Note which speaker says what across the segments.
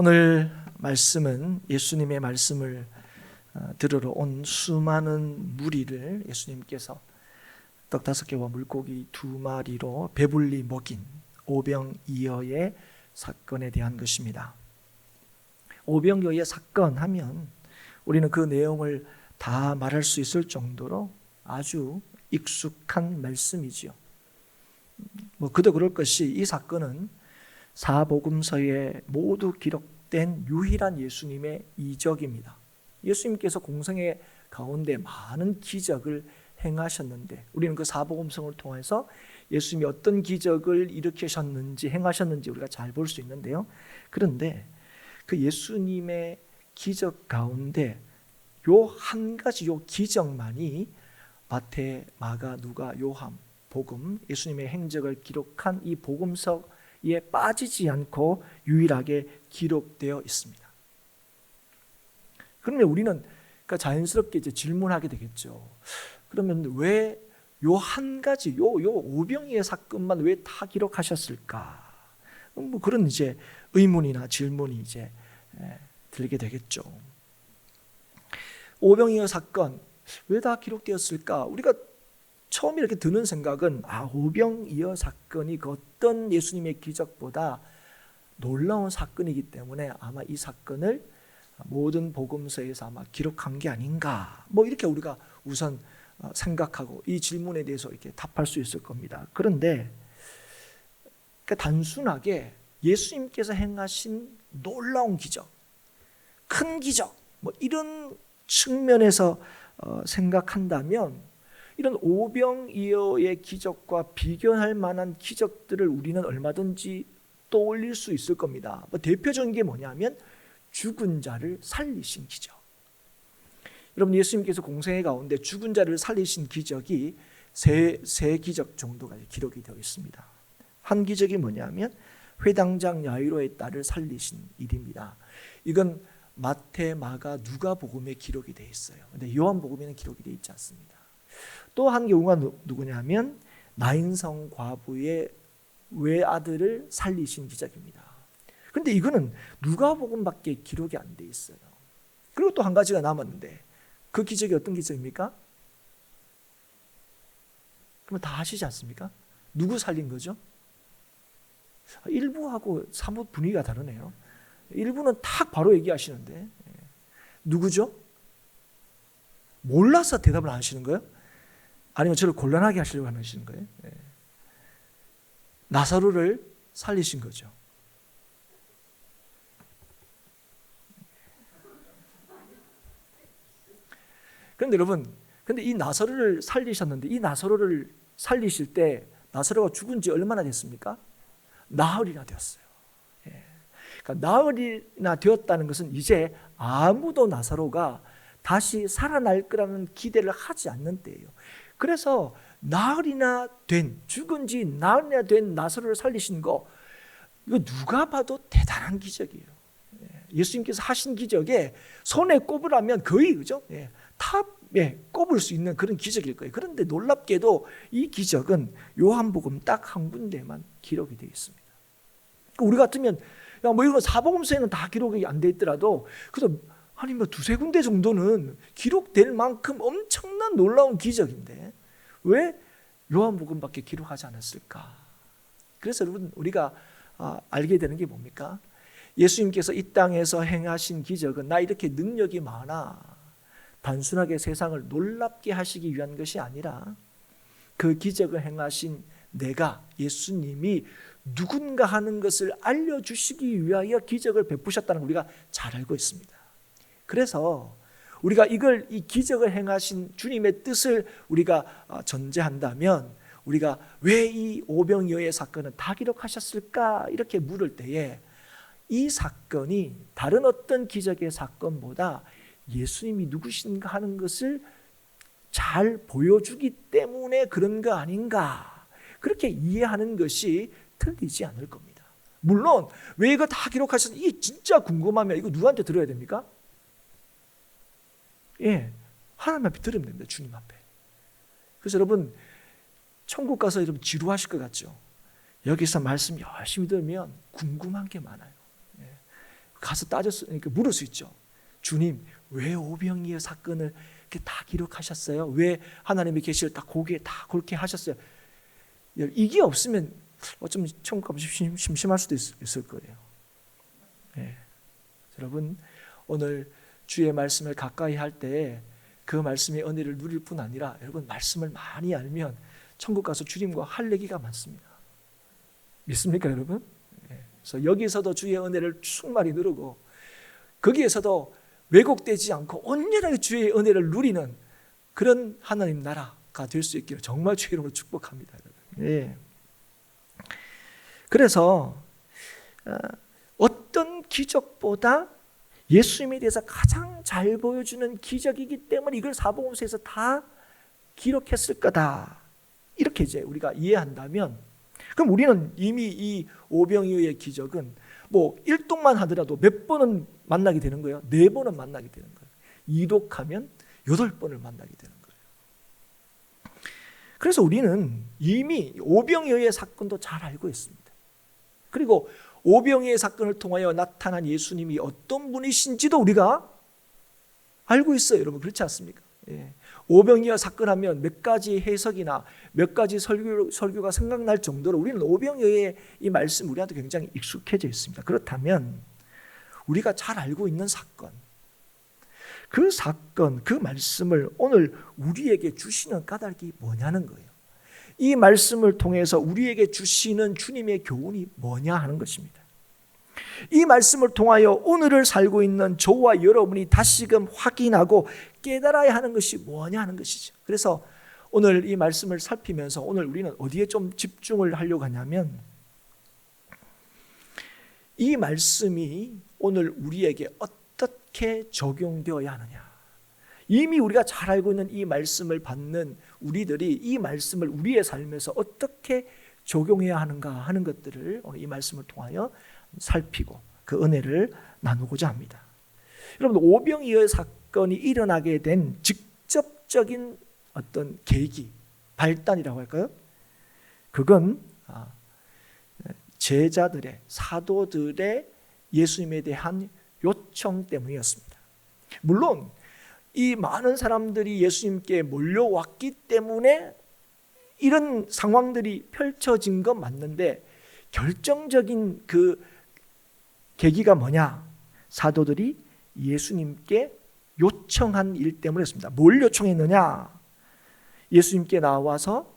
Speaker 1: 오늘 말씀은 예수님의 말씀을 들으러 온 수많은 무리를 예수님께서 떡 5개와 물고기 2마리로 배불리 먹인 오병이어의 사건에 대한 것입니다. 오병이어의 사건 하면 우리는 그 내용을 다 말할 수 있을 정도로 아주 익숙한 말씀이지요. 그도 그럴 것이 이 사건은 사복음서에 모두 기록된 유일한 예수님의 이적입니다. 예수님께서 공생애 가운데 많은 기적을 행하셨는데 우리는 그 사복음서를 통해서 예수님이 어떤 기적을 일으키셨는지 행하셨는지 우리가 잘 볼 수 있는데요. 그런데 그 예수님의 기적 가운데 요 한 가지 요 기적만이 마태, 마가, 누가, 요한, 복음, 예수님의 행적을 기록한 이 복음서에 빠지지 않고 유일하게 기록되어 있습니다. 그러면 우리는 자연스럽게 이제 질문하게 되겠죠. 그러면 왜 요 한 가지, 요 오병이의 사건만 왜 다 기록하셨을까? 그런 이제 의문이나 질문이 이제 들게 되겠죠. 오병이어 사건 왜 다 기록되었을까? 우리가 처음 이렇게 드는 생각은 오병이어 사건이 그 어떤 예수님의 기적보다 놀라운 사건이기 때문에 아마 이 사건을 모든 복음서에서 아마 기록한 게 아닌가. 이렇게 우리가 우선 생각하고 이 질문에 대해서 이렇게 답할 수 있을 겁니다. 그런데 단순하게 예수님께서 행하신 놀라운 기적, 큰 기적, 이런 측면에서 생각한다면 이런 오병이어의 기적과 비교할 만한 기적들을 우리는 얼마든지 떠올릴 수 있을 겁니다. 대표적인 게 뭐냐면 죽은 자를 살리신 기적. 여러분, 예수님께서 공생애 가운데 죽은 자를 살리신 기적이 세 기적 정도가 기록이 되어 있습니다. 한 기적이 뭐냐면 회당장 야이로의 딸을 살리신 일입니다. 이건 마태, 마가, 누가복음에 기록이 되어 있어요. 근데 요한복음에는 기록이 되어 있지 않습니다. 또 한 경우가 누구냐면 나인성 과부의 외아들을 살리신 기적입니다. 그런데 이거는 누가복음밖에 기록이 안 돼 있어요. 그리고 또 한 가지가 남았는데 그 기적이 어떤 기적입니까? 그러면 다 아시지 않습니까? 누구 살린 거죠? 일부하고 사뭇 분위기가 다르네요. 일부는 딱 바로 얘기하시는데 누구죠? 몰라서 대답을 안 하시는 거예요? 아니면 저를 곤란하게 하시려고 하시는 거예요? 나사로를 살리신 거죠. 그런데 여러분, 이 나사로를 살리셨는데 이 나사로를 살리실 때 나사로가 죽은 지 얼마나 됐습니까? 나흘이나 되었어요. 그러니까 나흘이나 되었다는 것은 이제 아무도 나사로가 다시 살아날 거라는 기대를 하지 않는 때예요. 그래서 나흘이나 된, 죽은 지 나흘이나 된 나사로를 살리신 거, 이거 누가 봐도 대단한 기적이에요. 예수님께서 하신 기적에 손에 꼽으라면 거의 그죠? 탑에 꼽을 수 있는 그런 기적일 거예요. 그런데 놀랍게도 이 기적은 요한복음 딱 한 군데만 기록이 되어 있습니다. 우리 같으면 이거 사복음서에는 다 기록이 안 돼 있더라도 그래서 아니 2-3군데 정도는 기록될 만큼 엄청난 놀라운 기적인데 왜 요한복음밖에 기록하지 않았을까? 그래서 여러분 우리가 알게 되는 게 뭡니까? 예수님께서 이 땅에서 행하신 기적은 나 이렇게 능력이 많아 단순하게 세상을 놀랍게 하시기 위한 것이 아니라 그 기적을 행하신 내가 예수님이 누군가 하는 것을 알려주시기 위하여 기적을 베푸셨다는 걸 우리가 잘 알고 있습니다. 그래서 우리가 이 기적을 행하신 주님의 뜻을 우리가 전제한다면 우리가 왜 이 오병이어의 사건은 다 기록하셨을까 이렇게 물을 때에 이 사건이 다른 어떤 기적의 사건보다 예수님이 누구신가 하는 것을 잘 보여주기 때문에 그런 거 아닌가 그렇게 이해하는 것이 틀리지 않을 겁니다. 물론 왜 이거 다 기록하셨는지 이게 진짜 궁금하면 이거 누구한테 들어야 됩니까? 하나님 앞에 들으면 됩니다. 주님 앞에. 그래서 여러분 천국 가서 여러분 지루하실 것 같죠? 여기서 말씀 열심히 들으면 궁금한 게 많아요. 가서 물을 수 있죠. 주님, 왜 오병이어 사건을 이렇게 다 기록하셨어요? 왜 하나님의 계시를 다 거기에 다 그렇게 하셨어요? 이게 없으면 어쩌면 천국 가면 심심할 수도 있을 거예요. 네. 여러분, 오늘 주의 말씀을 가까이 할 때 그 말씀의 은혜를 누릴 뿐 아니라 여러분, 말씀을 많이 알면 천국 가서 주님과 할 얘기가 많습니다. 믿습니까, 여러분? 네. 그래서 여기서도 주의 은혜를 충만히 누리고 거기에서도 왜곡되지 않고 온전하게 주의 은혜를 누리는 그런 하나님 나라가 될 수 있기를 정말 주의 이름으로 축복합니다, 여러분. 네. 그래서 어떤 기적보다 예수님에 대해서 가장 잘 보여주는 기적이기 때문에 이걸 사복음서에서 다 기록했을 거다, 이렇게 이제 우리가 이해한다면, 그럼 우리는 이미 이 오병이어의 기적은 뭐 1독만 하더라도 몇 번은 만나게 되는 거예요. 4번은 만나게 되는 거예요. 2독하면 8번을 만나게 되는 거예요. 그래서 우리는 이미 오병이어의 사건도 잘 알고 있습니다. 그리고 오병이어의 사건을 통하여 나타난 예수님이 어떤 분이신지도 우리가 알고 있어요. 여러분, 그렇지 않습니까? 예. 오병이어 사건 하면 몇 가지 해석이나 몇 가지 설교가 생각날 정도로 우리는 오병이어의 이 말씀 우리한테 굉장히 익숙해져 있습니다. 그렇다면 우리가 잘 알고 있는 사건, 그 말씀을 오늘 우리에게 주시는 까닭이 뭐냐는 거예요. 이 말씀을 통해서 우리에게 주시는 주님의 교훈이 뭐냐 하는 것입니다. 이 말씀을 통하여 오늘을 살고 있는 저와 여러분이 다시금 확인하고 깨달아야 하는 것이 뭐냐 하는 것이죠. 그래서 오늘 이 말씀을 살피면서 오늘 우리는 어디에 좀 집중을 하려고 하냐면, 이 말씀이 오늘 우리에게 어떻게 적용되어야 하느냐. 이미 우리가 잘 알고 있는 이 말씀을 받는 우리들이 이 말씀을 우리의 삶에서 어떻게 적용해야 하는가 하는 것들을 오늘 이 말씀을 통하여 살피고 그 은혜를 나누고자 합니다. 여러분, 오병이어 사건이 일어나게 된 직접적인 어떤 계기, 발단이라고 할까요? 그건 제자들의, 사도들의 예수님에 대한 요청 때문이었습니다. 물론 이 많은 사람들이 예수님께 몰려왔기 때문에 이런 상황들이 펼쳐진 건 맞는데, 결정적인 그 계기가 뭐냐? 사도들이 예수님께 요청한 일 때문이었습니다. 뭘 요청했느냐? 예수님께 나와서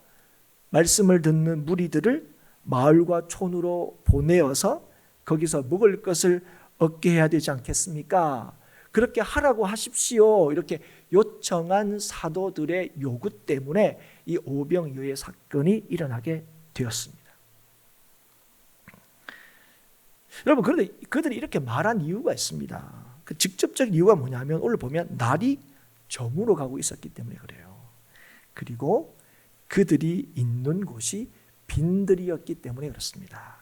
Speaker 1: 말씀을 듣는 무리들을 마을과 촌으로 보내어서 거기서 먹을 것을 얻게 해야 되지 않겠습니까? 그렇게 하라고 하십시오. 이렇게 요청한 사도들의 요구 때문에 이 오병이어의 사건이 일어나게 되었습니다. 여러분, 그런데 그들이 이렇게 말한 이유가 있습니다. 그 직접적인 이유가 뭐냐면 오늘 보면 날이 저물어 가고 있었기 때문에 그래요. 그리고 그들이 있는 곳이 빈들이었기 때문에 그렇습니다.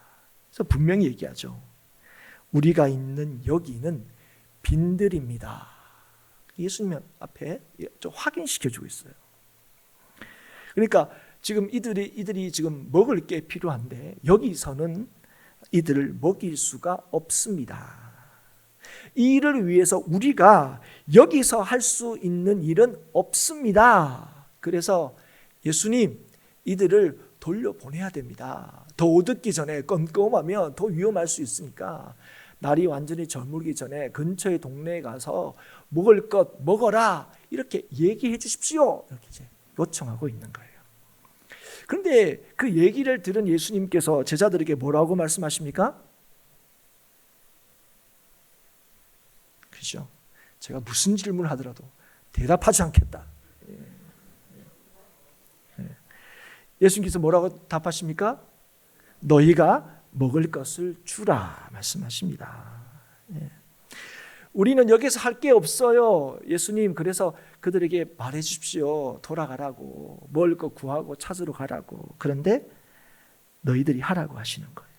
Speaker 1: 그래서 분명히 얘기하죠. 우리가 있는 여기는 빈들입니다. 예수님 앞에 좀 확인시켜주고 있어요. 그러니까 지금 이들이 지금 먹을 게 필요한데 여기서는 이들을 먹일 수가 없습니다. 이 일을 위해서 우리가 여기서 할 수 있는 일은 없습니다. 그래서 예수님, 이들을 돌려보내야 됩니다. 더 어둡기 전에, 껌껌하면 더 위험할 수 있으니까 날이 완전히 저물기 전에 근처의 동네에 가서 먹을 것 먹어라, 이렇게 얘기해 주십시오. 이렇게 이제 요청하고 있는 거예요. 그런데 그 얘기를 들은 예수님께서 제자들에게 뭐라고 말씀하십니까? 그죠? 제가 무슨 질문을 하더라도 대답하지 않겠다. 예수님께서 뭐라고 답하십니까? 너희가 먹을 것을 주라 말씀하십니다. 우리는 여기서 할 게 없어요, 예수님. 그래서 그들에게 말해 주십시오. 돌아가라고, 먹을 것 구하고 찾으러 가라고. 그런데 너희들이 하라고 하시는 거예요.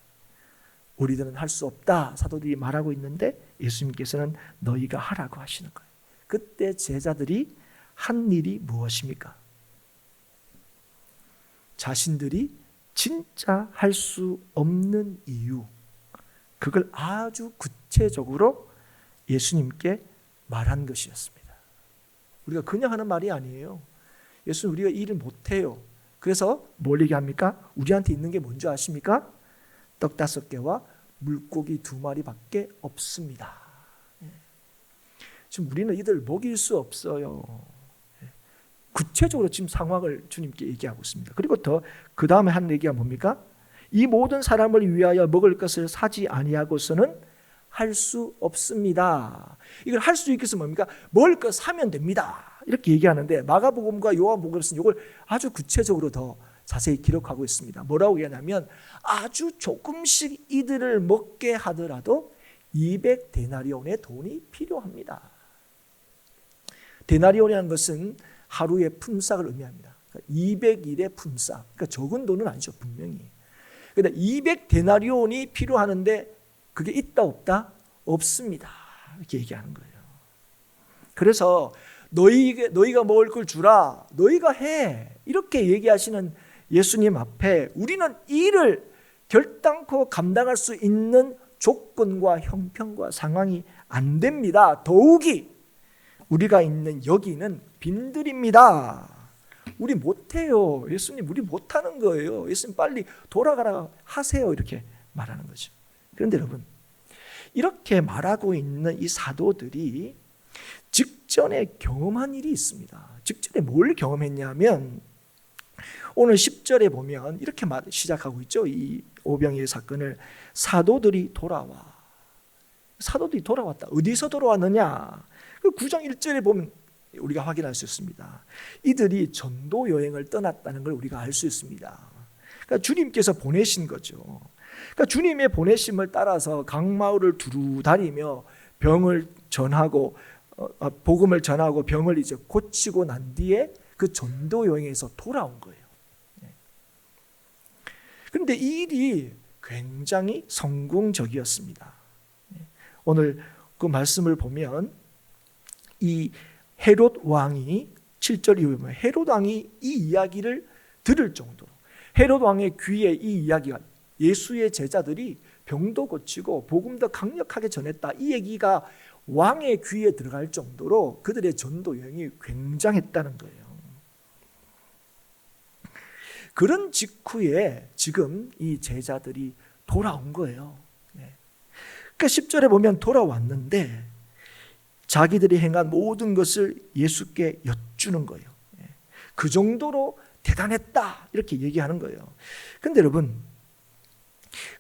Speaker 1: 우리들은 할 수 없다, 사도들이 말하고 있는데 예수님께서는 너희가 하라고 하시는 거예요. 그때 제자들이 한 일이 무엇입니까? 자신들이 진짜 할 수 없는 이유, 그걸 아주 구체적으로 예수님께 말한 것이었습니다. 우리가 그냥 하는 말이 아니에요. 예수는 우리가 일을 못해요. 그래서 뭘 얘기합니까? 우리한테 있는 게 뭔지 아십니까? 떡 5개와 물고기 2마리밖에 없습니다. 지금 우리는 이들 먹일 수 없어요. 구체적으로 지금 상황을 주님께 얘기하고 있습니다. 그리고 더 그 다음에 한 얘기가 뭡니까? 이 모든 사람을 위하여 먹을 것을 사지 아니하고서는 할 수 없습니다. 이걸 할 수 있겠으면 뭡니까? 먹을 것 사면 됩니다. 이렇게 얘기하는데 마가복음과 요한복음에서는 이걸 아주 구체적으로 더 자세히 기록하고 있습니다. 뭐라고 얘기하냐면 아주 조금씩 이들을 먹게 하더라도 200데나리온의 돈이 필요합니다. 데나리온이라는 것은 하루의 품삯을 의미합니다. 200일의 품삯. 그러니까 적은 돈은 아니죠, 분명히. 그런데 200데나리온이 필요하는데 그게 있다 없다? 없습니다. 이렇게 얘기하는 거예요. 그래서 너희가 먹을 걸 주라. 너희가 해. 이렇게 얘기하시는 예수님 앞에 우리는 이를 결단코 감당할 수 있는 조건과 형편과 상황이 안 됩니다. 더욱이 우리가 있는 여기는 빈들입니다. 우리 못해요. 예수님 우리 못하는 거예요. 예수님 빨리 돌아가라 하세요. 이렇게 말하는 거죠. 그런데 여러분 이렇게 말하고 있는 이 사도들이 직전에 경험한 일이 있습니다. 직전에 뭘 경험했냐면 오늘 10절에 보면 이렇게 시작하고 있죠. 이 오병이의 사건을 사도들이 돌아와. 사도들이 돌아왔다. 어디서 돌아왔느냐? 그 9장 1절에 보면 우리가 확인할 수 있습니다. 이들이 전도 여행을 떠났다는 걸 우리가 알 수 있습니다. 그러니까 주님께서 보내신 거죠. 그러니까 주님의 보내심을 따라서 각 마을을 두루 다니며 병을 전하고 복음을 전하고 병을 이제 고치고 난 뒤에 그 전도 여행에서 돌아온 거예요. 그런데 이 일이 굉장히 성공적이었습니다. 오늘 그 말씀을 보면 이 헤롯 왕이 7절 이후에 보면 헤롯 왕이 이 이야기를 들을 정도로 헤롯 왕의 귀에 이 이야기가 예수의 제자들이 병도 고치고 복음도 강력하게 전했다. 이 얘기가 왕의 귀에 들어갈 정도로 그들의 전도 여행이 굉장했다는 거예요. 그런 직후에 지금 이 제자들이 돌아온 거예요. 그러니까 10절에 보면 돌아왔는데 자기들이 행한 모든 것을 예수께 여쭈는 거예요. 그 정도로 대단했다 이렇게 얘기하는 거예요. 그런데 여러분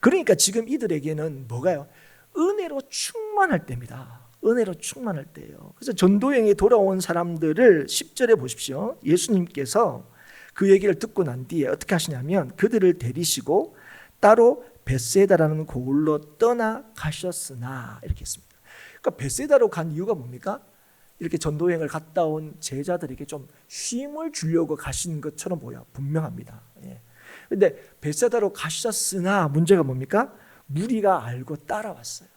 Speaker 1: 그러니까 지금 이들에게는 뭐가요? 은혜로 충만할 때입니다. 은혜로 충만할 때예요. 그래서 전도여행에 돌아온 사람들을 10절에 보십시오. 예수님께서 그 얘기를 듣고 난 뒤에 어떻게 하시냐면 그들을 데리시고 따로 벳세다라는 고을로 떠나가셨으나 이렇게 했습니다. 그러니까 벳세다로 간 이유가 뭡니까? 이렇게 전도여행을 갔다 온 제자들에게 좀 쉼을 주려고 가신 것처럼 보여 분명합니다. 그런데 벳세다로 가셨으나 문제가 뭡니까? 무리가 알고 따라왔어요.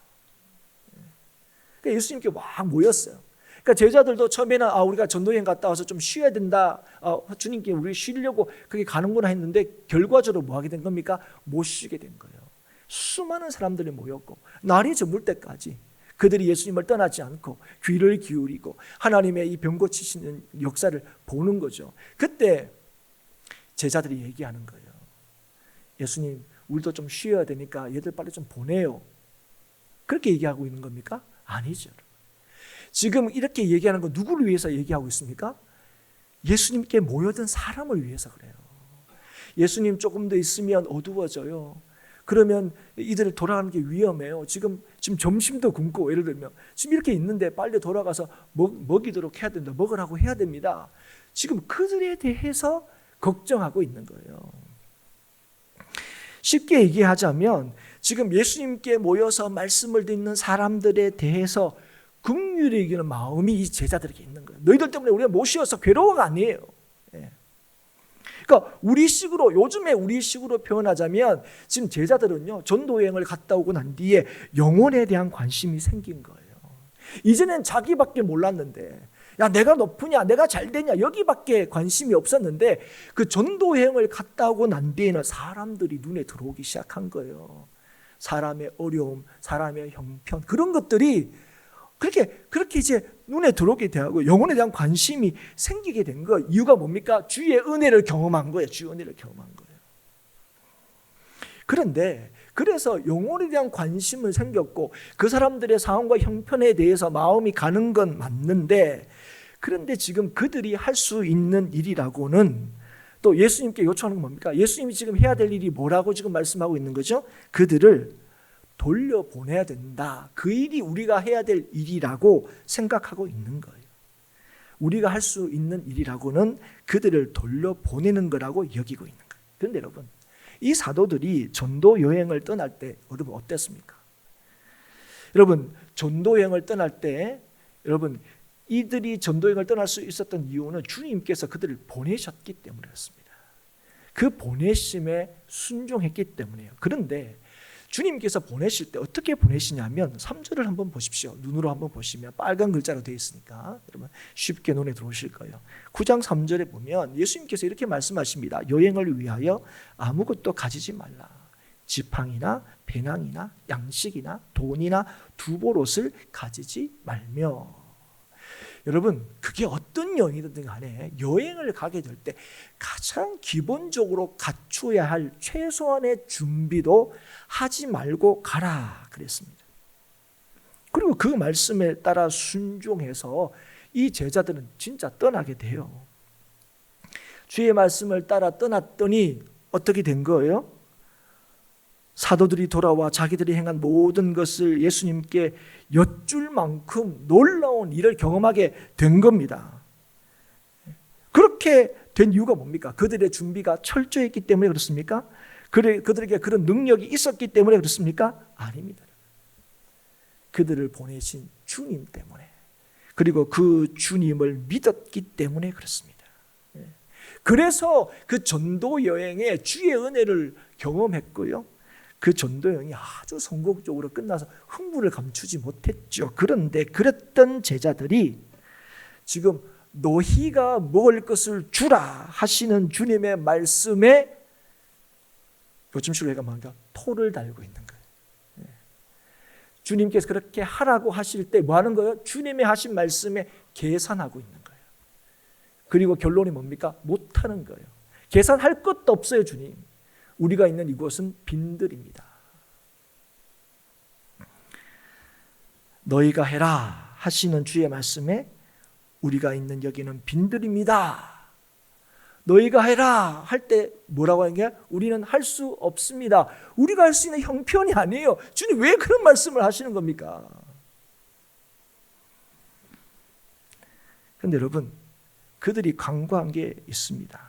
Speaker 1: 그러니까 예수님께 막 모였어요. 그러니까 제자들도 처음에는 우리가 전도여행 갔다 와서 좀 쉬어야 된다. 주님께 우리 쉬려고 그게 가는구나 했는데 결과적으로 뭐 하게 된 겁니까? 못 쉬게 된 거예요. 수많은 사람들이 모였고 날이 저물 때까지 그들이 예수님을 떠나지 않고 귀를 기울이고 하나님의 이 병 고치시는 역사를 보는 거죠. 그때 제자들이 얘기하는 거예요. 예수님 우리도 좀 쉬어야 되니까 얘들 빨리 좀 보내요. 그렇게 얘기하고 있는 겁니까? 아니죠. 지금 이렇게 얘기하는 건 누구를 위해서 얘기하고 있습니까? 예수님께 모여든 사람을 위해서 그래요. 예수님 조금 더 있으면 어두워져요. 그러면 이들을 돌아가는 게 위험해요. 지금 점심도 굶고 예를 들면 지금 이렇게 있는데 빨리 돌아가서 먹이도록 해야 된다. 먹으라고 해야 됩니다. 지금 그들에 대해서 걱정하고 있는 거예요. 쉽게 얘기하자면 지금 예수님께 모여서 말씀을 듣는 사람들에 대해서 긍휼히 여기는 마음이 이 제자들에게 있는 거예요. 너희들 때문에 우리가 못 쉬어서 괴로워가 아니에요. 그러니까 요즘에 우리식으로 표현하자면 지금 제자들은요 전도여행을 갔다 오고 난 뒤에 영혼에 대한 관심이 생긴 거예요. 이제는 자기밖에 몰랐는데 야 내가 높으냐 내가 잘 되냐 여기밖에 관심이 없었는데 그 전도여행을 갔다 오고 난 뒤에는 사람들이 눈에 들어오기 시작한 거예요. 사람의 어려움, 사람의 형편 그런 것들이 그렇게 이제 눈에 들어오게 되고 영혼에 대한 관심이 생기게 된 거. 이유가 뭡니까? 주의 은혜를 경험한 거예요. 주의 은혜를 경험한 거예요. 그런데 그래서 영혼에 대한 관심은 생겼고 그 사람들의 상황과 형편에 대해서 마음이 가는 건 맞는데, 그런데 지금 그들이 할 수 있는 일이라고는 또 예수님께 요청하는 건 뭡니까? 예수님이 지금 해야 될 일이 뭐라고 지금 말씀하고 있는 거죠? 그들을 돌려보내야 된다. 그 일이 우리가 해야 될 일이라고 생각하고 있는 거예요. 우리가 할 수 있는 일이라고는 그들을 돌려보내는 거라고 여기고 있는 거예요. 그런데 여러분, 이 사도들이 전도 여행을 떠날 때 여러분 어땠습니까? 여러분, 전도 여행을 떠날 때 여러분, 이들이 전도 여행을 떠날 수 있었던 이유는 주님께서 그들을 보내셨기 때문이었습니다. 그 보내심에 순종했기 때문이에요. 그런데 주님께서 보내실 때 어떻게 보내시냐면 3절을 한번 보십시오. 눈으로 한번 보시면 빨간 글자로 되어 있으니까 여러분 쉽게 눈에 들어오실 거예요. 9장 3절에 보면 예수님께서 이렇게 말씀하십니다. 여행을 위하여 아무것도 가지지 말라. 지팡이나 배낭이나 양식이나 돈이나 두보롯을 가지지 말며. 여러분, 그게 어떤 여행이든 간에 여행을 가게 될 때 가장 기본적으로 갖춰야 할 최소한의 준비도 하지 말고 가라 그랬습니다. 그리고 그 말씀에 따라 순종해서 이 제자들은 진짜 떠나게 돼요. 주의 말씀을 따라 떠났더니 어떻게 된 거예요? 사도들이 돌아와 자기들이 행한 모든 것을 예수님께 여쭐 만큼 놀라운 일을 경험하게 된 겁니다. 그렇게 된 이유가 뭡니까? 그들의 준비가 철저했기 때문에 그렇습니까? 그들에게 그런 능력이 있었기 때문에 그렇습니까? 아닙니다. 그들을 보내신 주님 때문에, 그리고 그 주님을 믿었기 때문에 그렇습니다. 그래서 그 전도 여행에 주의 은혜를 경험했고요. 그 전도 여행이 아주 성공적으로 끝나서 흥분을 감추지 못했죠. 그런데 그랬던 제자들이 지금 너희가 먹을 것을 주라 하시는 주님의 말씀에 요즘식으로 얘기하면 뭔가 토를 달고 있는 거예요. 주님께서 그렇게 하라고 하실 때 뭐 하는 거예요? 주님의 하신 말씀에 계산하고 있는 거예요. 그리고 결론이 뭡니까? 못하는 거예요. 계산할 것도 없어요. 주님, 우리가 있는 이곳은 빈들입니다. 너희가 해라 하시는 주의 말씀에 우리가 있는 여기는 빈들입니다. 너희가 해라 할 때 뭐라고 하는 게 우리는 할 수 없습니다. 우리가 할 수 있는 형편이 아니에요. 주님 왜 그런 말씀을 하시는 겁니까? 그런데 여러분, 그들이 간과한 게 있습니다.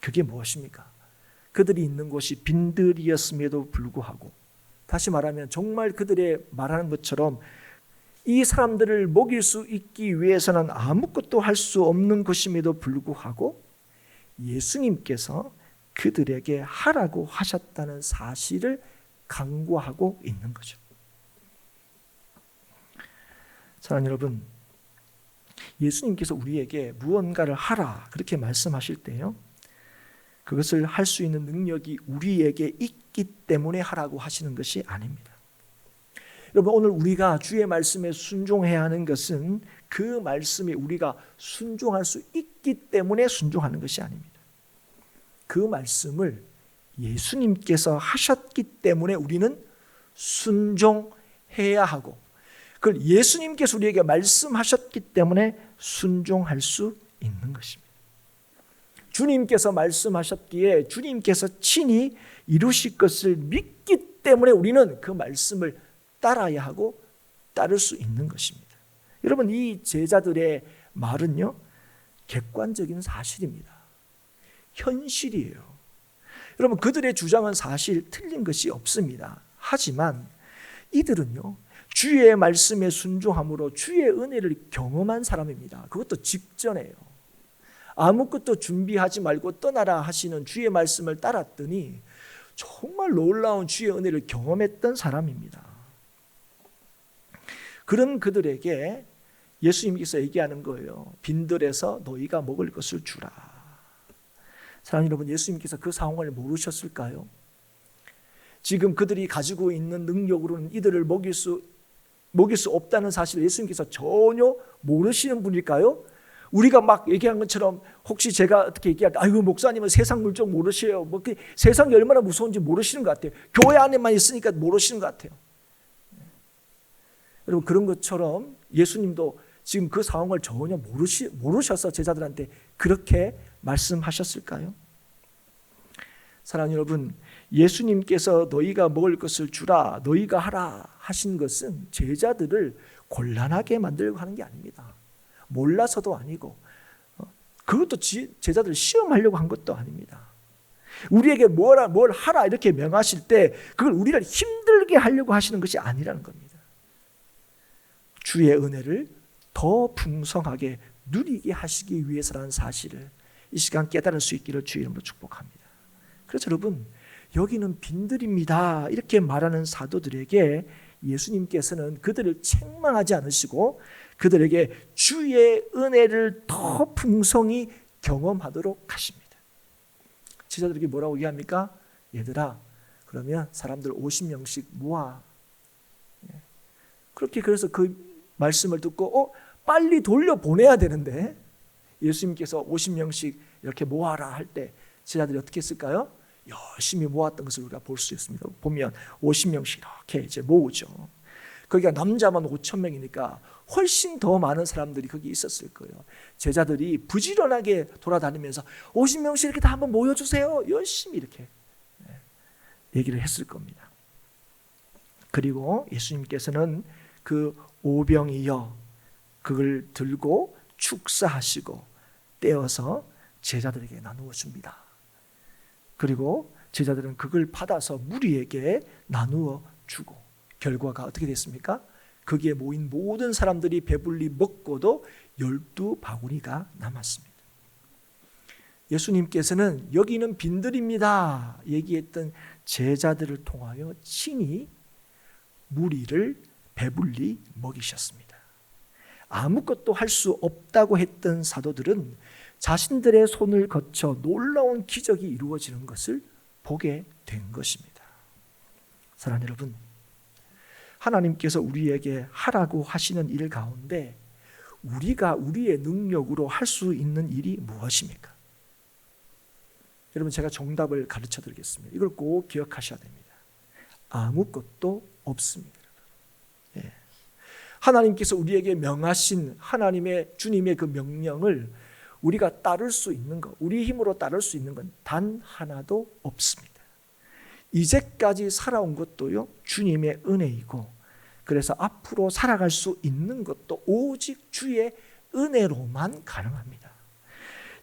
Speaker 1: 그게 무엇입니까? 그들이 있는 곳이 빈들이었음에도 불구하고, 다시 말하면 정말 그들의 말하는 것처럼 이 사람들을 먹일 수 있기 위해서는 아무것도 할 수 없는 것임에도 불구하고 예수님께서 그들에게 하라고 하셨다는 사실을 강구하고 있는 거죠. 사랑하는 여러분, 예수님께서 우리에게 무언가를 하라 그렇게 말씀하실 때요, 그것을 할 수 있는 능력이 우리에게 있기 때문에 하라고 하시는 것이 아닙니다. 여러분, 오늘 우리가 주의 말씀에 순종해야 하는 것은 그 말씀에 우리가 순종할 수 있기 때문에 순종하는 것이 아닙니다. 그 말씀을 예수님께서 하셨기 때문에 우리는 순종해야 하고, 그걸 예수님께서 우리에게 말씀하셨기 때문에 순종할 수 있는 것입니다. 주님께서 말씀하셨기에 주님께서 친히 이루실 것을 믿기 때문에 우리는 그 말씀을 따라야 하고 따를 수 있는 것입니다. 여러분, 이 제자들의 말은요, 객관적인 사실입니다. 현실이에요. 여러분, 그들의 주장은 사실 틀린 것이 없습니다. 하지만 이들은요, 주의 말씀에 순종함으로 주의 은혜를 경험한 사람입니다. 그것도 직전에요. 아무것도 준비하지 말고 떠나라 하시는 주의 말씀을 따랐더니 정말 놀라운 주의 은혜를 경험했던 사람입니다. 그런 그들에게 예수님께서 얘기하는 거예요. 빈들에서 너희가 먹을 것을 주라. 사랑하는 여러분, 예수님께서 그 상황을 모르셨을까요? 지금 그들이 가지고 있는 능력으로는 이들을 먹일 수 먹일 수 없다는 사실을 예수님께서 전혀 모르시는 분일까요? 우리가 막 얘기한 것처럼 혹시 제가 어떻게 얘기할 때 아이고 목사님은 세상 물정 모르셔요. 뭐 세상이 얼마나 무서운지 모르시는 것 같아요. 교회 안에만 있으니까 모르시는 것 같아요. 여러분 그런 것처럼 예수님도 지금 그 상황을 전혀 모르셔서 제자들한테 그렇게 말씀하셨을까요? 사랑하는 여러분, 예수님께서 너희가 먹을 것을 주라, 너희가 하라 하신 것은 제자들을 곤란하게 만들고 하는 게 아닙니다. 몰라서도 아니고 그것도 제자들을 시험하려고 한 것도 아닙니다. 우리에게 뭘 하라 이렇게 명하실 때 그걸 우리를 힘들게 하려고 하시는 것이 아니라는 겁니다. 주의 은혜를 더 풍성하게 누리게 하시기 위해서라는 사실을 이 시간 깨달을 수 있기를 주의 이름으로 축복합니다. 그래서 여러분 여기는 빈들입니다 이렇게 말하는 사도들에게 예수님께서는 그들을 책망하지 않으시고 그들에게 주의 은혜를 더 풍성히 경험하도록 하십니다. 제자들에게 뭐라고 얘기합니까? 얘들아 그러면 사람들 50명씩 모아. 그렇게 그래서 그 말씀을 듣고 빨리 돌려보내야 되는데 예수님께서 50명씩 이렇게 모아라 할 때 제자들이 어떻게 했을까요? 열심히 모았던 것을 우리가 볼 수 있습니다. 보면 50명씩 이렇게 이제 모으죠. 거기가 남자만 5,000명이니까 훨씬 더 많은 사람들이 거기 있었을 거예요. 제자들이 부지런하게 돌아다니면서 50명씩 이렇게 다 한번 모여주세요. 열심히 이렇게 얘기를 했을 겁니다. 그리고 예수님께서는 그 오병이어 그걸 들고 축사하시고 떼어서 제자들에게 나누어 줍니다. 그리고 제자들은 그걸 받아서 무리에게 나누어 주고 결과가 어떻게 됐습니까? 거기에 모인 모든 사람들이 배불리 먹고도 12바구니가 남았습니다. 예수님께서는 여기는 빈들입니다 얘기했던 제자들을 통하여 친히 무리를 배불리 먹이셨습니다. 아무것도 할 수 없다고 했던 사도들은 자신들의 손을 거쳐 놀라운 기적이 이루어지는 것을 보게 된 것입니다. 사랑하는 여러분, 하나님께서 우리에게 하라고 하시는 일 가운데 우리가 우리의 능력으로 할 수 있는 일이 무엇입니까? 여러분 제가 정답을 가르쳐 드리겠습니다. 이걸 꼭 기억하셔야 됩니다. 아무것도 없습니다. 예. 하나님께서 우리에게 명하신 하나님의 주님의 그 명령을 우리가 따를 수 있는 것, 우리 힘으로 따를 수 있는 건 단 하나도 없습니다. 이제까지 살아온 것도요 주님의 은혜이고 그래서 앞으로 살아갈 수 있는 것도 오직 주의 은혜로만 가능합니다.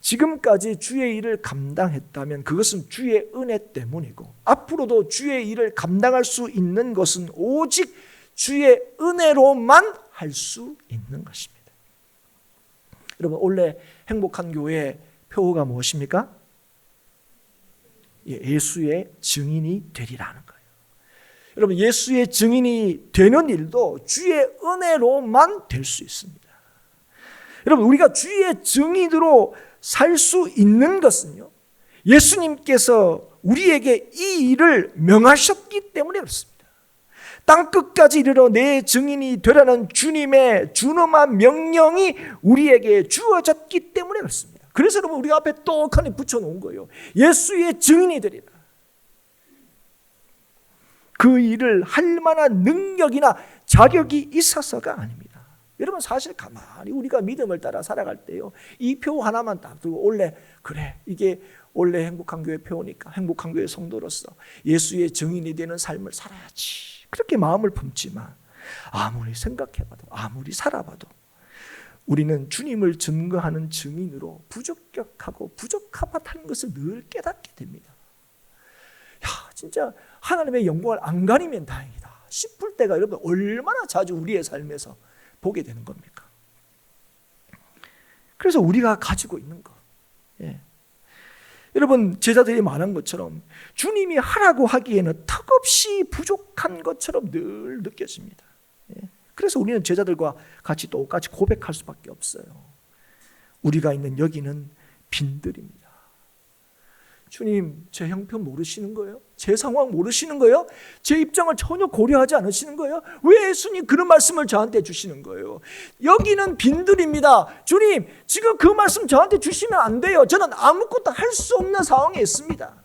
Speaker 1: 지금까지 주의 일을 감당했다면 그것은 주의 은혜 때문이고 앞으로도 주의 일을 감당할 수 있는 것은 오직 주의 은혜로만 할 수 있는 것입니다. 여러분 원래 행복한 교회의 표어가 무엇입니까? 예수의 증인이 되리라는 거예요. 여러분 예수의 증인이 되는 일도 주의 은혜로만 될 수 있습니다. 여러분 우리가 주의 증인으로 살 수 있는 것은요 예수님께서 우리에게 이 일을 명하셨기 때문에 그렇습니다. 땅끝까지 이르러 내 증인이 되라는 주님의 준엄한 명령이 우리에게 주어졌기 때문에 그렇습니다. 그래서 여러분 우리 앞에 떡하니 붙여놓은 거예요. 예수의 증인이 되리라. 그 일을 할 만한 능력이나 자격이 있어서가 아닙니다. 여러분 사실 가만히 우리가 믿음을 따라 살아갈 때요 이 표 하나만 딱 들고 원래 그래 이게 원래 행복한 교회 표니까 행복한 교회 성도로서 예수의 증인이 되는 삶을 살아야지 그렇게 마음을 품지만 아무리 생각해봐도 아무리 살아봐도 우리는 주님을 증거하는 증인으로 부적격하고 부적합하다는 것을 늘 깨닫게 됩니다. 야 진짜 하나님의 영광을 안 가리면 다행이다 싶을 때가 여러분 얼마나 자주 우리의 삶에서 보게 되는 겁니까? 그래서 우리가 가지고 있는 것 여러분 제자들이 말한 것처럼 주님이 하라고 하기에는 턱없이 부족한 것처럼 늘 느껴집니다. 그래서 우리는 제자들과 같이 똑같이 고백할 수밖에 없어요. 우리가 있는 여기는 빈들입니다. 주님, 제 형편 모르시는 거예요? 제 상황 모르시는 거예요? 제 입장을 전혀 고려하지 않으시는 거예요? 왜 예수님 그런 말씀을 저한테 주시는 거예요? 여기는 빈들입니다. 주님, 지금 그 말씀 저한테 주시면 안 돼요. 저는 아무것도 할 수 없는 상황에 있습니다.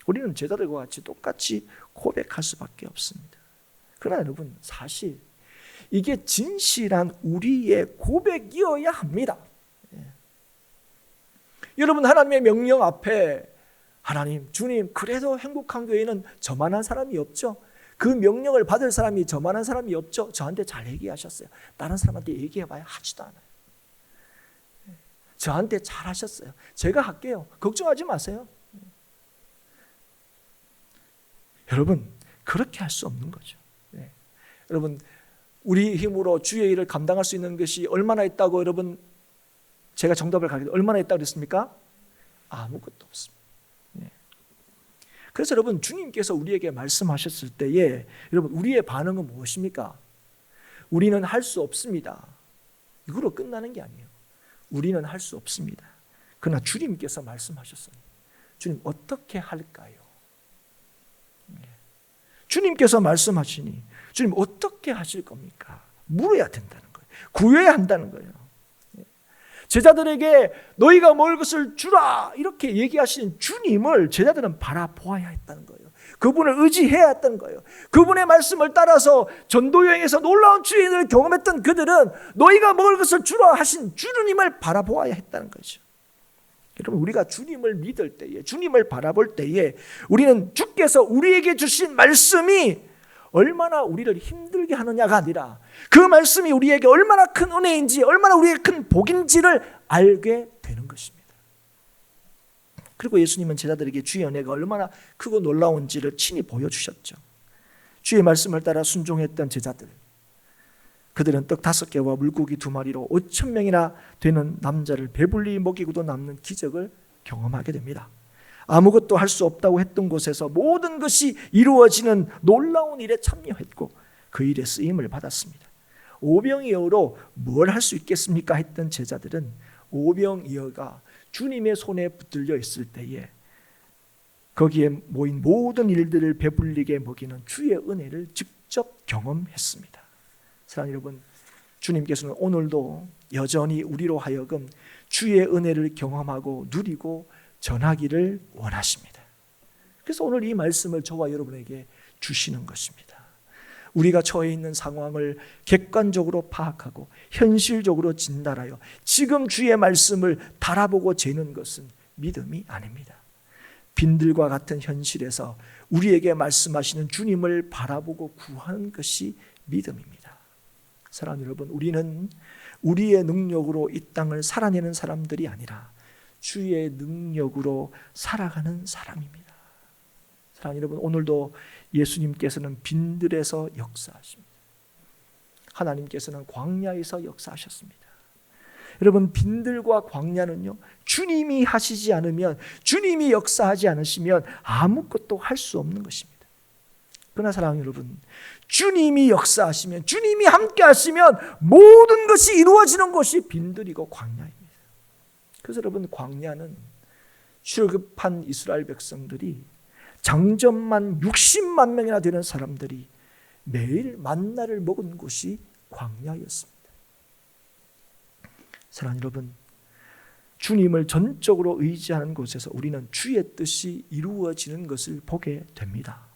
Speaker 1: 우리는 제자들과 같이 똑같이 고백할 수밖에 없습니다. 그러나 여러분, 사실 이게 진실한 우리의 고백이어야 합니다. 여러분, 하나님의 명령 앞에 하나님, 주님, 그래도 행복한 교회는 저만한 사람이 없죠. 그 명령을 받을 사람이 저만한 사람이 없죠. 저한테 잘 얘기하셨어요. 다른 사람한테 얘기해봐야 하지도 않아요. 저한테 잘 하셨어요. 제가 할게요. 걱정하지 마세요. 여러분, 그렇게 할 수 없는 거죠. 여러분, 우리 힘으로 주의 일을 감당할 수 있는 것이 얼마나 있다고 여러분, 제가 정답을 가르쳐 얼마나 있다고 그랬습니까? 아무것도 없습니다. 그래서 여러분, 주님께서 우리에게 말씀하셨을 때에 여러분, 우리의 반응은 무엇입니까? 우리는 할 수 없습니다. 이거로 끝나는 게 아니에요. 우리는 할 수 없습니다. 그러나 주님께서 말씀하셨어요. 주님, 어떻게 할까요? 주님께서 말씀하시니 주님, 어떻게 하실 겁니까? 물어야 된다는 거예요. 구해야 한다는 거예요. 제자들에게 너희가 먹을 것을 주라 이렇게 얘기하신 주님을 제자들은 바라보아야 했다는 거예요. 그분을 의지해야 했다는 거예요. 그분의 말씀을 따라서 전도여행에서 놀라운 주의 일을 경험했던 그들은 너희가 먹을 것을 주라 하신 주님을 바라보아야 했다는 거죠. 여러분, 우리가 주님을 믿을 때에, 주님을 바라볼 때에 우리는 주께서 우리에게 주신 말씀이 얼마나 우리를 힘들게 하느냐가 아니라 그 말씀이 우리에게 얼마나 큰 은혜인지, 얼마나 우리에게 큰 복인지를 알게 되는 것입니다. 그리고 예수님은 제자들에게 주의 은혜가 얼마나 크고 놀라운지를 친히 보여주셨죠. 주의 말씀을 따라 순종했던 제자들, 그들은 떡 5개와 물고기 2마리로 5,000명이나 되는 남자를 배불리 먹이고도 남는 기적을 경험하게 됩니다. 아무것도 할 수 없다고 했던 곳에서 모든 것이 이루어지는 놀라운 일에 참여했고 그 일에 쓰임을 받았습니다. 오병이어로 뭘 할 수 있겠습니까? 했던 제자들은 오병이어가 주님의 손에 붙들려 있을 때에 거기에 모인 모든 일들을 배불리게 먹이는 주의 은혜를 직접 경험했습니다. 사랑하는 여러분, 주님께서는 오늘도 여전히 우리로 하여금 주의 은혜를 경험하고 누리고 전하기를 원하십니다. 그래서 오늘 이 말씀을 저와 여러분에게 주시는 것입니다. 우리가 처해 있는 상황을 객관적으로 파악하고 현실적으로 진단하여 지금 주의 말씀을 달아보고 재는 것은 믿음이 아닙니다. 빈들과 같은 현실에서 우리에게 말씀하시는 주님을 바라보고 구하는 것이 믿음입니다. 사랑하는 여러분, 우리는 우리의 능력으로 이 땅을 살아내는 사람들이 아니라 주의 능력으로 살아가는 사람입니다. 사랑하는 여러분, 오늘도 예수님께서는 빈들에서 역사하십니다. 하나님께서는 광야에서 역사하셨습니다. 여러분, 빈들과 광야는요, 주님이 하시지 않으면, 주님이 역사하지 않으시면 아무것도 할 수 없는 것입니다. 그러나 사랑하는 여러분, 주님이 역사하시면, 주님이 함께 하시면 모든 것이 이루어지는 것이 빈들이고 광야입니다. 그래서 여러분, 광야는 출급한 이스라엘 백성들이 장점만 60만 명이나 되는 사람들이 매일 만나를 먹은 곳이 광야였습니다. 사랑하는 여러분, 주님을 전적으로 의지하는 곳에서 우리는 주의 뜻이 이루어지는 것을 보게 됩니다.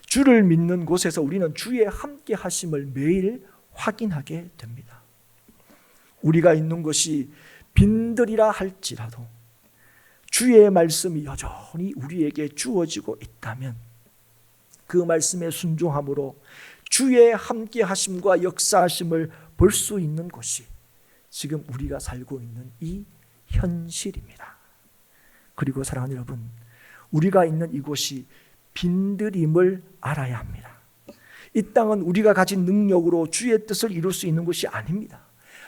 Speaker 1: 주를 믿는 곳에서 우리는 주의 함께 하심을 매일 확인하게 됩니다. 우리가 있는 것이 빈들이라 할지라도 주의 말씀이 여전히 우리에게 주어지고 있다면 그 말씀에 순종함으로 주의 함께 하심과 역사하심을 볼 수 있는 곳이 지금 우리가 살고 있는 이 현실입니다. 그리고 사랑하는 여러분, 우리가 있는 이곳이 빈들임을 알아야 합니다. 이 땅은 우리가 가진 능력으로 주의 뜻을 이룰 수 있는 곳이 아닙니다.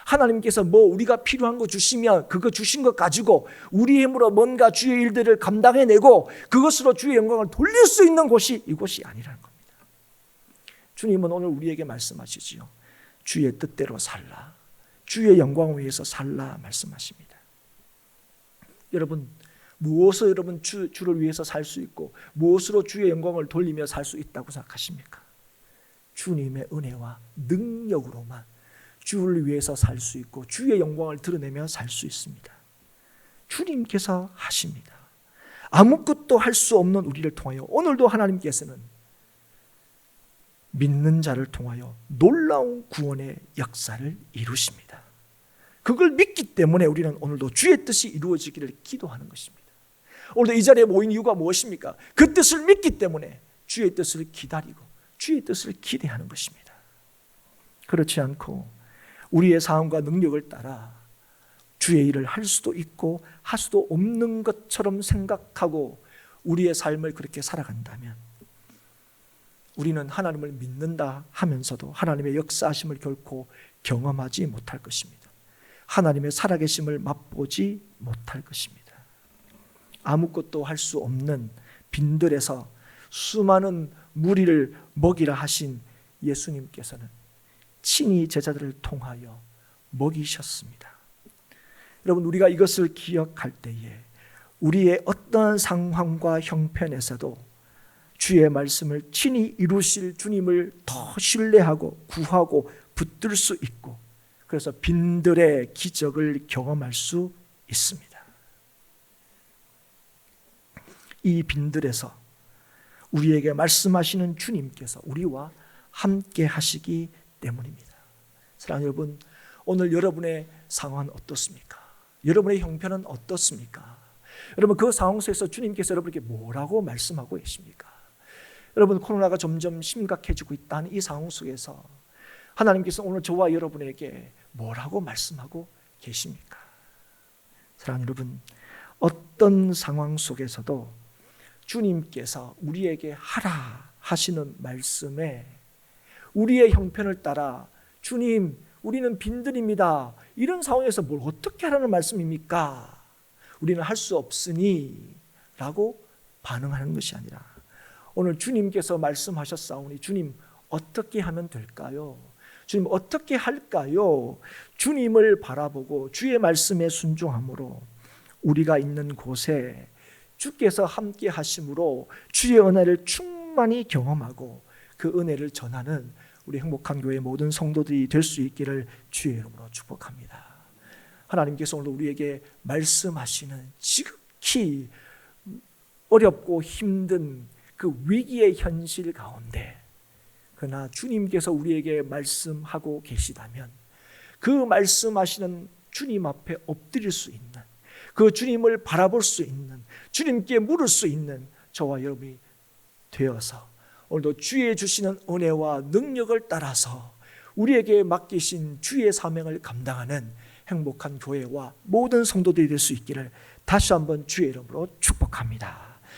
Speaker 1: 하나님께서 우리가 필요한 거 주시면 그거 주신 것 가지고 우리 힘으로 뭔가 주의 일들을 감당해내고 그것으로 주의 영광을 돌릴 수 있는 곳이 이곳이 아니라는 겁니다. 주님은 오늘 우리에게 말씀하시지요. 주의 뜻대로 살라, 주의 영광을 위해서 살라 말씀하십니다. 여러분 무엇을 여러분 주를 위해서 살 수 있고 무엇으로 주의 영광을 돌리며 살 수 있다고 생각하십니까? 주님의 은혜와 능력으로만 주를 위해서 살 수 있고 주의 영광을 드러내며 살 수 있습니다. 주님께서 하십니다. 아무것도 할 수 없는 우리를 통하여 오늘도 하나님께서는 믿는 자를 통하여 놀라운 구원의 역사를 이루십니다. 그걸 믿기 때문에 우리는 오늘도 주의 뜻이 이루어지기를 기도하는 것입니다. 오늘도 이 자리에 모인 이유가 무엇입니까? 그 뜻을 믿기 때문에 주의 뜻을 기다리고 주의 뜻을 기대하는 것입니다. 그렇지 않고 우리의 삶과 능력을 따라 주의 일을 할 수도 있고 할 수도 없는 것처럼 생각하고 우리의 삶을 그렇게 살아간다면 우리는 하나님을 믿는다 하면서도 하나님의 역사하심을 결코 경험하지 못할 것입니다. 하나님의 살아계심을 맛보지 못할 것입니다. 아무것도 할 수 없는 빈들에서 수많은 무리를 먹이라 하신 예수님께서는 친히 제자들을 통하여 먹이셨습니다. 여러분, 우리가 이것을 기억할 때에 우리의 어떠한 상황과 형편에서도 주의 말씀을 친히 이루실 주님을 더 신뢰하고 구하고 붙들 수 있고, 그래서 빈들의 기적을 경험할 수 있습니다. 이 빈들에서 우리에게 말씀하시는 주님께서 우리와 함께 하시기 때문입니다. 사랑하는 여러분, 오늘 여러분의 상황은 어떻습니까? 여러분의 형편은 어떻습니까? 여러분, 그 상황 속에서 주님께서 여러분에게 뭐라고 말씀하고 계십니까? 여러분, 코로나가 점점 심각해지고 있다는 이 상황 속에서 하나님께서 오늘 저와 여러분에게 뭐라고 말씀하고 계십니까? 사랑하는 여러분, 어떤 상황 속에서도 주님께서 우리에게 하라 하시는 말씀에 우리의 형편을 따라 주님, 우리는 빈들입니다, 이런 상황에서 뭘 어떻게 하라는 말씀입니까? 우리는 할 수 없으니 라고 반응하는 것이 아니라 오늘 주님께서 말씀하셨사오니 주님 어떻게 하면 될까요? 주님 어떻게 할까요? 주님을 바라보고 주의 말씀에 순종함으로 우리가 있는 곳에 주께서 함께 하심으로 주의 은혜를 충만히 경험하고 그 은혜를 전하는 우리 행복한 교회 모든 성도들이 될 수 있기를 주의 이름으로 축복합니다. 하나님께서 오늘 우리에게 말씀하시는 지극히 어렵고 힘든 그 위기의 현실 가운데, 그러나 주님께서 우리에게 말씀하고 계시다면 그 말씀하시는 주님 앞에 엎드릴 수 있는, 그 주님을 바라볼 수 있는, 주님께 물을 수 있는 저와 여러분이 되어서 오늘도 주의 주시는 은혜와 능력을 따라서 우리에게 맡기신 주의 사명을 감당하는 행복한 교회와 모든 성도들이 될 수 있기를 다시 한번 주의 이름으로 축복합니다.